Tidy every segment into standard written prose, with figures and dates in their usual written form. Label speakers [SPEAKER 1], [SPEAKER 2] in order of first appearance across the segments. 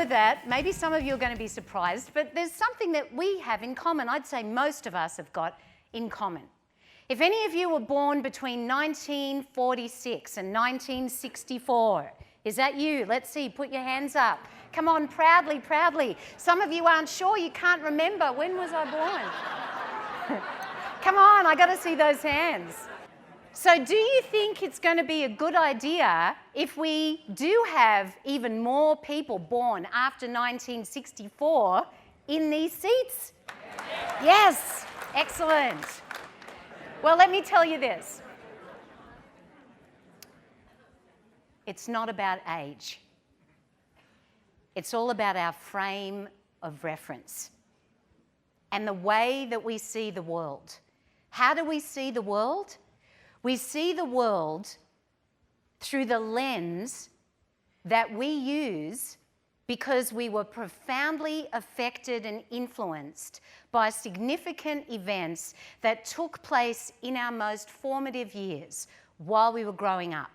[SPEAKER 1] know that maybe some of you are going to be surprised, but there's something that we have in common. I'd say most of us have got in common. If any of you were born between 1946 and 1964, is that you? Let's see, put your hands up. Come on, proudly, proudly. Some of you aren't sure, you can't remember. When was I born? Come on, I got to see those hands. So do you think it's going to be a good idea if we do have even more people born after 1964 in these seats? Yes, excellent. Well, let me tell you this. It's not about age. It's all about our frame of reference and the way that we see the world. How do we see the world? We see the world through the lens that we use because we were profoundly affected and influenced by significant events that took place in our most formative years while we were growing up.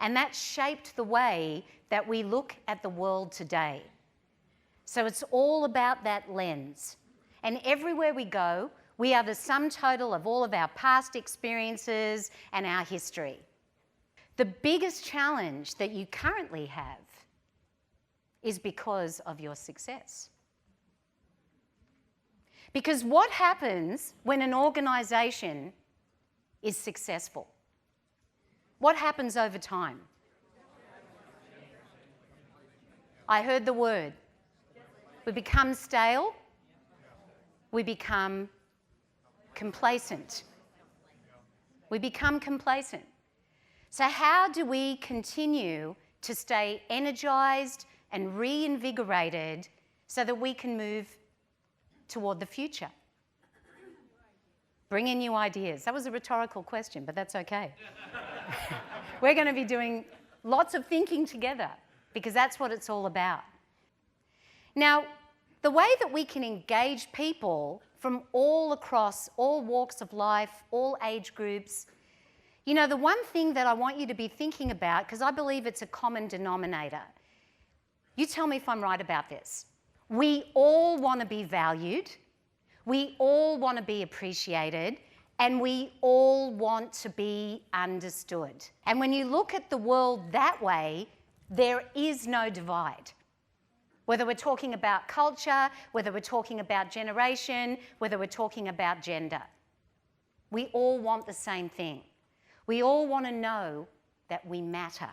[SPEAKER 1] And that shaped the way that we look at the world today. So it's all about that lens. And everywhere we go, we are the sum total of all of our past experiences and our history. The biggest challenge that you currently have is because of your success. Because what happens when an organisation is successful? What happens over time? I heard the word. We become stale. We become complacent. We become complacent. So how do we continue to stay energised and reinvigorated so that we can move toward the future? Bring in new ideas. That was a rhetorical question, but that's okay. We're going to be doing lots of thinking together because that's what it's all about. Now, the way that we can engage people from all across, all walks of life, all age groups, you know, the one thing that I want you to be thinking about, because I believe it's a common denominator, you tell me if I'm right about this. We all want to be valued, we all want to be appreciated, and we all want to be understood. And when you look at the world that way, there is no divide. Whether we're talking about culture, whether we're talking about generation, whether we're talking about gender. We all want the same thing. We all want to know that we matter.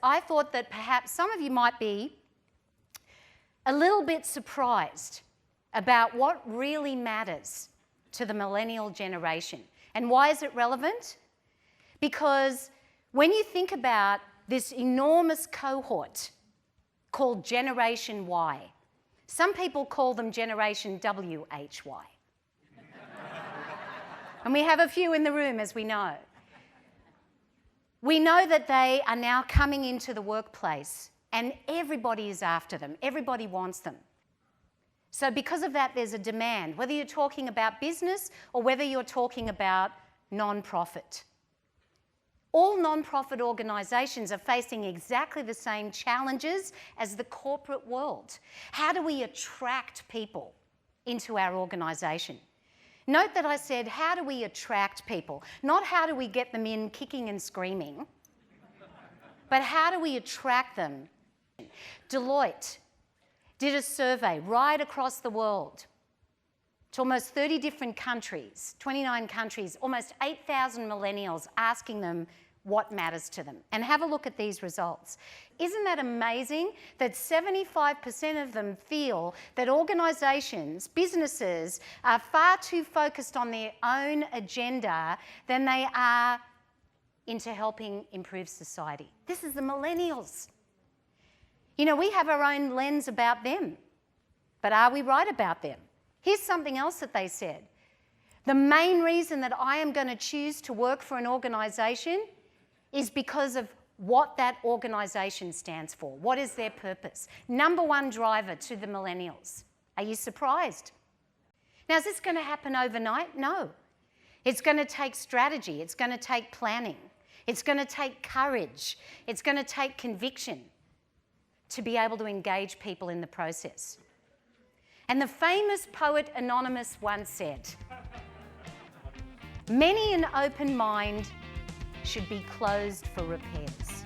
[SPEAKER 1] I thought that perhaps some of you might be a little bit surprised about what really matters to the millennial generation. And why is it relevant? Because when you think about this enormous cohort called Generation Y, some people call them Generation WHY. And we have a few in the room, as we know. We know that they are now coming into the workplace and everybody is after them. Everybody wants them. So because of that, there's a demand, whether you're talking about business or whether you're talking about non-profit. All non-profit organisations are facing exactly the same challenges as the corporate world. How do we attract people into our organisation? Note that I said, how do we attract people? Not how do we get them in kicking and screaming, but how do we attract them? Deloitte did a survey right across the world to almost 30 different countries, 29 countries, almost 8,000 millennials, asking them what matters to them. And have a look at these results. Isn't that amazing that 75% of them feel that organisations, businesses, are far too focused on their own agenda than they are into helping improve society? This is the millennials. You know, we have our own lens about them, but are we right about them? Here's something else that they said. The main reason that I am going to choose to work for an organisation is because of what that organisation stands for. What is their purpose? Number one driver to the millennials. Are you surprised? Now, is this going to happen overnight? No. It's going to take strategy. It's going to take planning. It's going to take courage. It's going to take conviction to be able to engage people in the process. And the famous poet Anonymous once said, "Many an open mind should be closed for repairs."